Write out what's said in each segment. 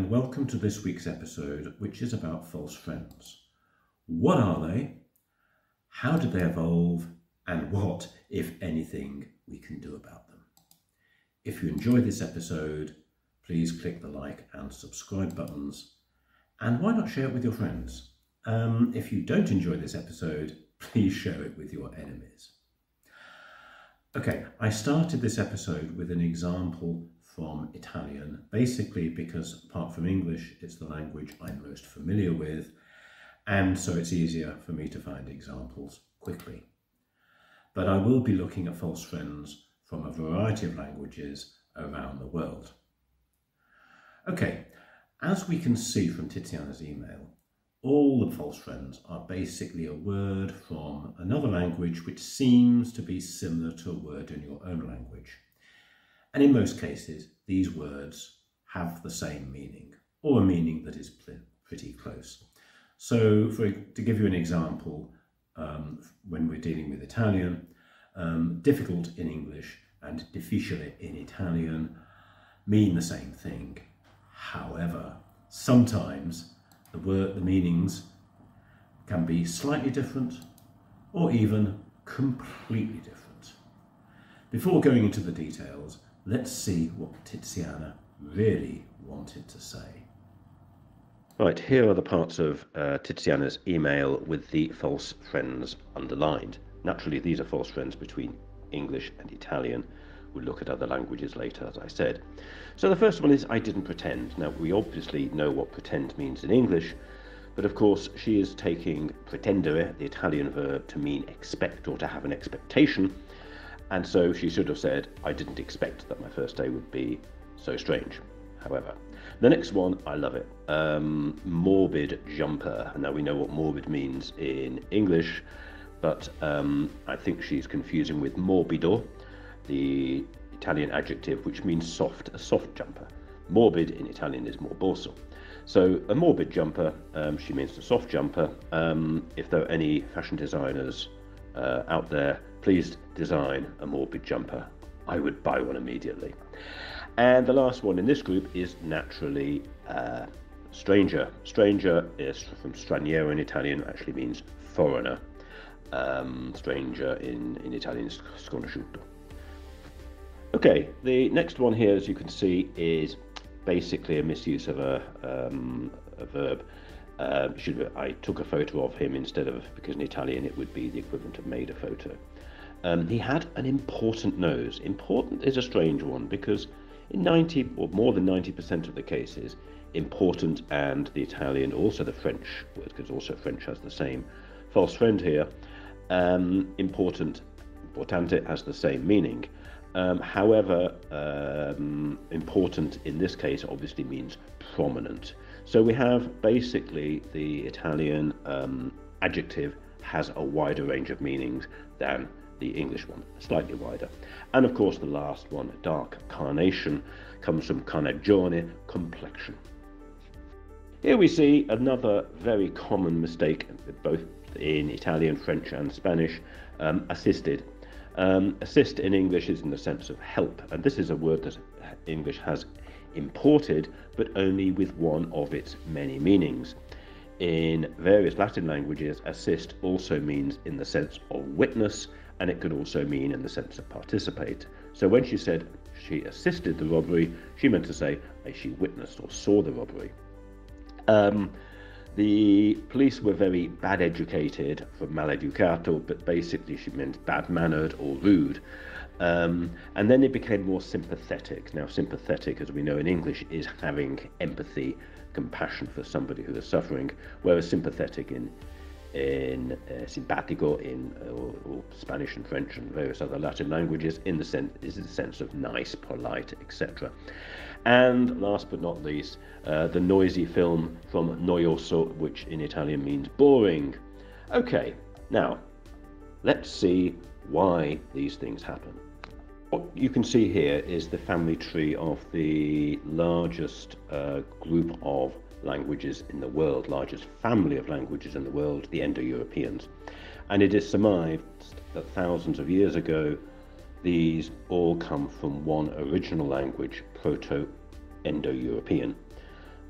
and welcome to this week's episode, which is about false friends. What are they? How did they evolve? And what, if anything, we can do about them? If you enjoyed this episode, please click the like and subscribe buttons. And why not share it with your friends? If you don't enjoy this episode, please share it with your enemies. Okay, I started this episode with an example from Italian, basically because apart from English, it's the language I'm most familiar with, and so it's easier for me to find examples quickly. But I will be looking at false friends from a variety of languages around the world. Okay, as we can see from Tiziana's email, all the false friends are basically a word from another language which seems to be similar to a word in your own language. And in most cases, these words have the same meaning, or a meaning that is pretty close. So to give you an example, when we're dealing with Italian, difficult in English and difficile in Italian mean the same thing. However, sometimes the meanings can be slightly different or even completely different. Before going into the details, let's see what Tiziana really wanted to say. Right, here are the parts of Tiziana's email with the false friends underlined. Naturally, these are false friends between English and Italian. We'll look at other languages later, as I said. So the first one is I didn't pretend. Now, we obviously know what pretend means in English, but of course she is taking pretendere, the Italian verb, to mean expect or to have an expectation. And so she should have said, I didn't expect that my first day would be so strange. However, the next one, I love it. Morbid jumper. Now we know what morbid means in English, but I think she's confusing with morbido, the Italian adjective which means soft, a soft jumper. Morbid in Italian is morboso. So a morbid jumper, she means a soft jumper. If there are any fashion designers out there, please design a morbid jumper. I would buy one immediately. And the last one in this group is naturally stranger. Stranger is from straniero in Italian, actually means foreigner. Stranger in Italian is sconosciuto. Okay, the next one here, as you can see, is basically a misuse of a verb. I took a photo of him instead of, because in Italian it would be the equivalent of made a photo. He had an important nose. Important is a strange one because in 90 or more than 90% of the cases, important and the Italian, also the French word, because also French has the same false friend here, important, importante has the same meaning. However, important in this case obviously means prominent. So we have basically the Italian adjective has a wider range of meanings than the English one, slightly wider. And of course the last one, dark carnation, comes from carnagione, complexion. Here we see another very common mistake, both in Italian, French and Spanish, assisted. Assist in English is in the sense of help, and this is a word that English has imported, but only with one of its many meanings. In various Latin languages, assist also means in the sense of witness, and it could also mean in the sense of participate. So when she said she assisted the robbery, she meant to say she witnessed or saw the robbery. The police were very bad educated from maleducato, but basically she meant bad-mannered or rude. And then it became more sympathetic. Now, sympathetic, as we know in English, is having empathy, compassion for somebody who is suffering, whereas sympathetic in simpatico or Spanish and French and various other Latin languages is the sense of nice, polite, etc. And last but not least, the noisy film from noioso, which in Italian means boring. Okay, now let's see why these things happen. What you can see here is the family tree of the largest group of languages in the world, largest family of languages in the world, the Indo-Europeans. And it is surmised that thousands of years ago, these all come from one original language, Proto-Indo-European.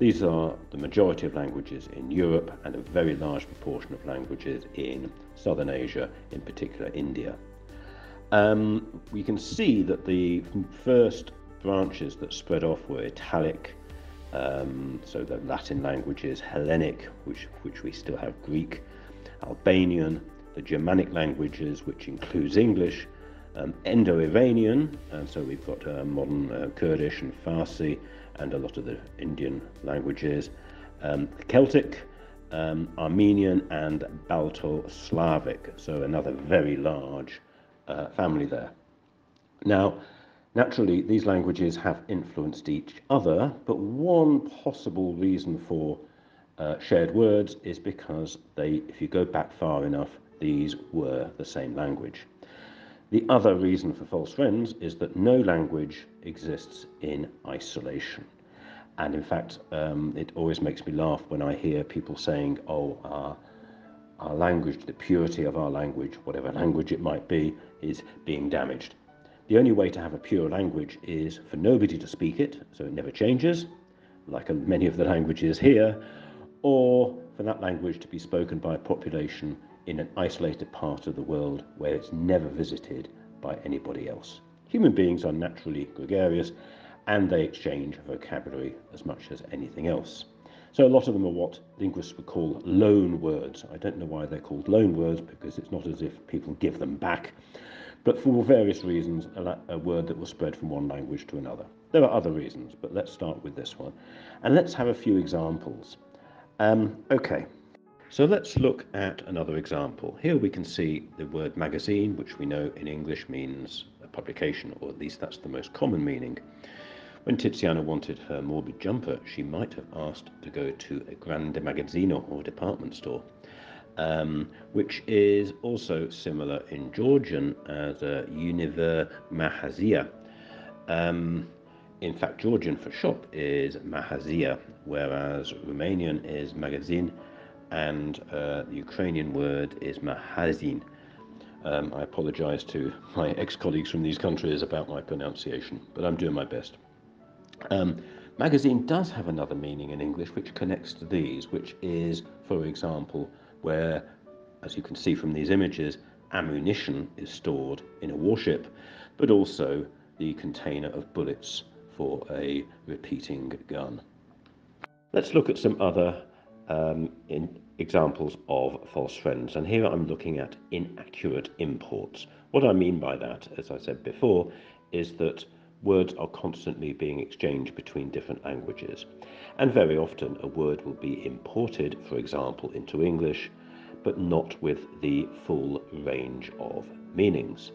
These are the majority of languages in Europe and a very large proportion of languages in Southern Asia, in particular India. We can see that the first branches that spread off were Italic, so the Latin languages, Hellenic, which we still have Greek, Albanian, the Germanic languages, which includes English, Indo-Iranian, and so we've got modern Kurdish and Farsi, and a lot of the Indian languages, Celtic, Armenian, and Balto-Slavic, so another very large family there. Now, naturally, these languages have influenced each other, but one possible reason for shared words is because if you go back far enough, these were the same language. The other reason for false friends is that no language exists in isolation. And in fact, it always makes me laugh when I hear people saying, oh, our language, the purity of our language, whatever language it might be, is being damaged. The only way to have a pure language is for nobody to speak it, so it never changes, like many of the languages here, or for that language to be spoken by a population in an isolated part of the world where it's never visited by anybody else. Human beings are naturally gregarious, and they exchange vocabulary as much as anything else. So a lot of them are what linguists would call loan words. I don't know why they're called loan words, because it's not as if people give them back, but for various reasons, a word that will spread from one language to another. There are other reasons, but let's start with this one. And let's have a few examples. Okay, so let's look at another example. Here we can see the word magazine, which we know in English means a publication, or at least that's the most common meaning. When Tiziana wanted her morbid jumper, she might have asked to go to a grande magazzino, or department store, which is also similar in Georgian as univer mahazia. In fact, Georgian for shop is mahazia, whereas Romanian is magazin, and the Ukrainian word is mahazin. I apologize to my ex-colleagues from these countries about my pronunciation, but I'm doing my best. Magazine does have another meaning in English which connects to these, which is, for example, where, as you can see from these images, ammunition is stored in a warship, but also the container of bullets for a repeating gun. Let's look at some other examples of false friends, and here I'm looking at inaccurate imports. What I mean by that, as I said before, is that words are constantly being exchanged between different languages, and very often a word will be imported, for example, into English, but not with the full range of meanings.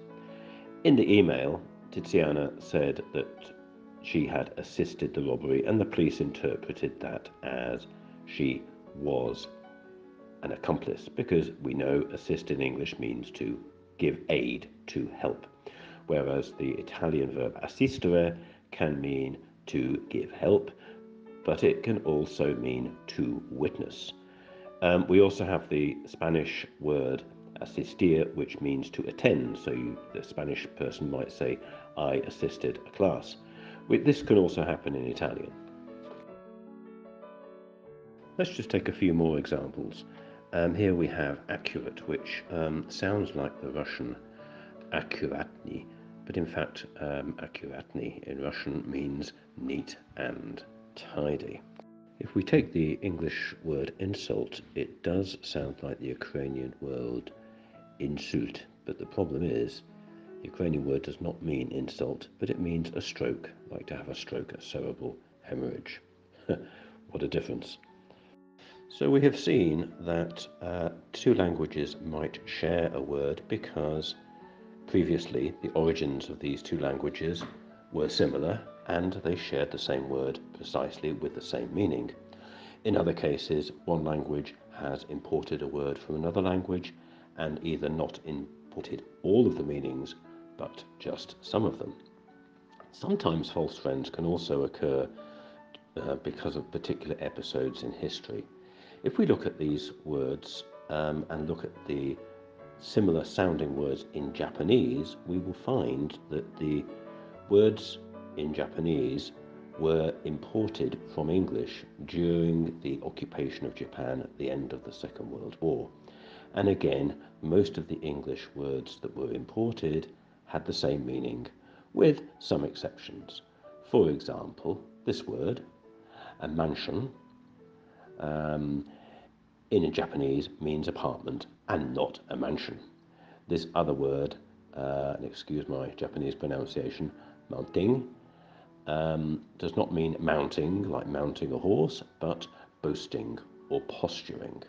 In the email, Tiziana said that she had assisted the robbery, and the police interpreted that as she was an accomplice, because we know assist in English means to give aid, to help, whereas the Italian verb assistere can mean to give help, but it can also mean to witness. We also have the Spanish word asistir, which means to attend. So the Spanish person might say, I assisted a class. This can also happen in Italian. Let's just take a few more examples. Here we have accurate, which sounds like the Russian akkuratny, but in fact akkuratny in Russian means neat and tidy. If we take the English word insult, it does sound like the Ukrainian word insult, but the problem is the Ukrainian word does not mean insult, but it means a stroke, like to have a stroke, a cerebral hemorrhage. What a difference. So we have seen that two languages might share a word because previously the origins of these two languages were similar and they shared the same word precisely with the same meaning. In other cases, one language has imported a word from another language and either not imported all of the meanings, but just some of them. Sometimes false friends can also occur because of particular episodes in history. If we look at these words and look at the similar sounding words in Japanese, we will find that the words in Japanese were imported from English during the occupation of Japan at the end of the Second World War. And again, most of the English words that were imported had the same meaning, with some exceptions. For example, this word, a mansion, in Japanese means apartment and not a mansion. This other word, and excuse my Japanese pronunciation, mounting, does not mean mounting, like mounting a horse, but boasting or posturing.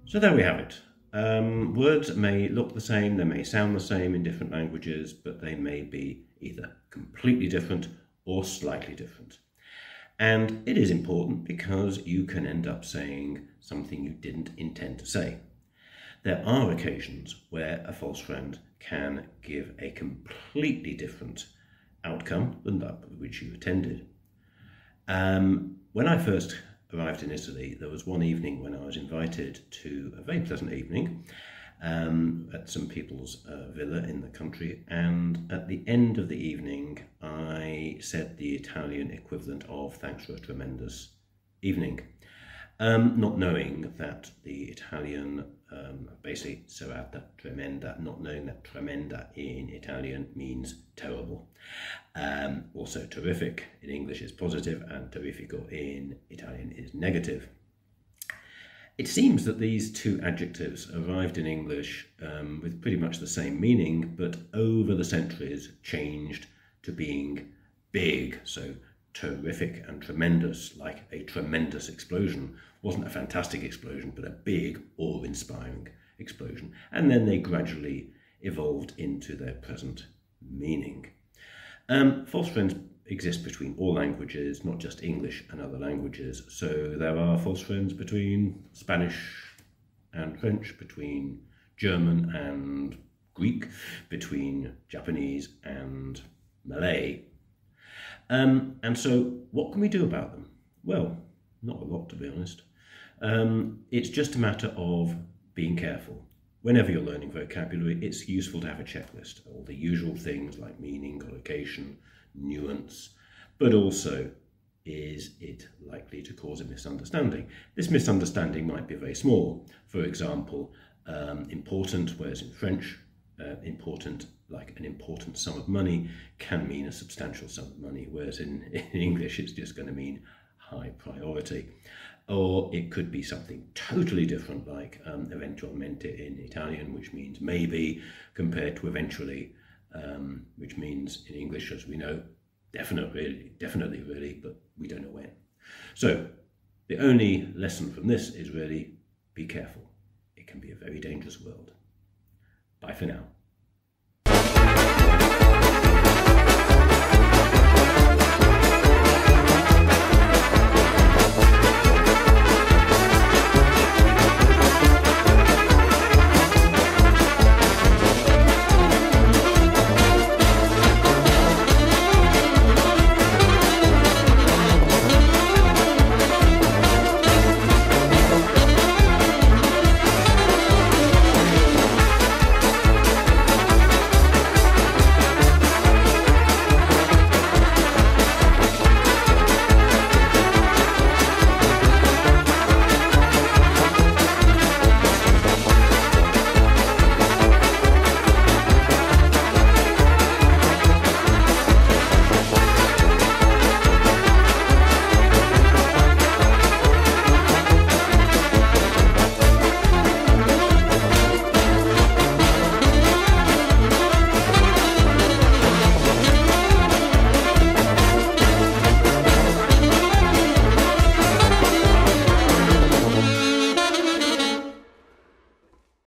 So there we have it. Words may look the same, they may sound the same in different languages, but they may be either completely different or slightly different. And it is important because you can end up saying something you didn't intend to say. There are occasions where a false friend can give a completely different outcome than that which you intended. When I first arrived in Italy, there was one evening when I was invited to a very pleasant evening at some people's villa in the country, and at the end of the evening I said the Italian equivalent of "thanks for a tremendous evening," not knowing that the Italian basically serata tremenda, not knowing that tremenda in Italian means terrible. Also terrific in English is positive and terrifico in Italian is negative. It seems that these two adjectives arrived in English with pretty much the same meaning, but over the centuries changed to being big. So terrific and tremendous, like a tremendous explosion, wasn't a fantastic explosion, but a big, awe-inspiring explosion. And then they gradually evolved into their present meaning. False friends exist between all languages, not just English and other languages. So there are false friends between Spanish and French, between German and Greek, between Japanese and Malay. And so what can we do about them? Well, not a lot, to be honest. It's just a matter of being careful. Whenever you're learning vocabulary, it's useful to have a checklist, all the usual things like meaning, collocation, nuance, but also, is it likely to cause a misunderstanding? This misunderstanding might be very small. For example, important, whereas in French, important, like an important sum of money, can mean a substantial sum of money, whereas in English it's just going to mean high priority. Or it could be something totally different, like eventualmente in Italian, which means maybe, compared to eventually, which means in English, as we know, definitely really, but we don't know when. So the only lesson from this is really be careful. It can be a very dangerous world. Bye for now.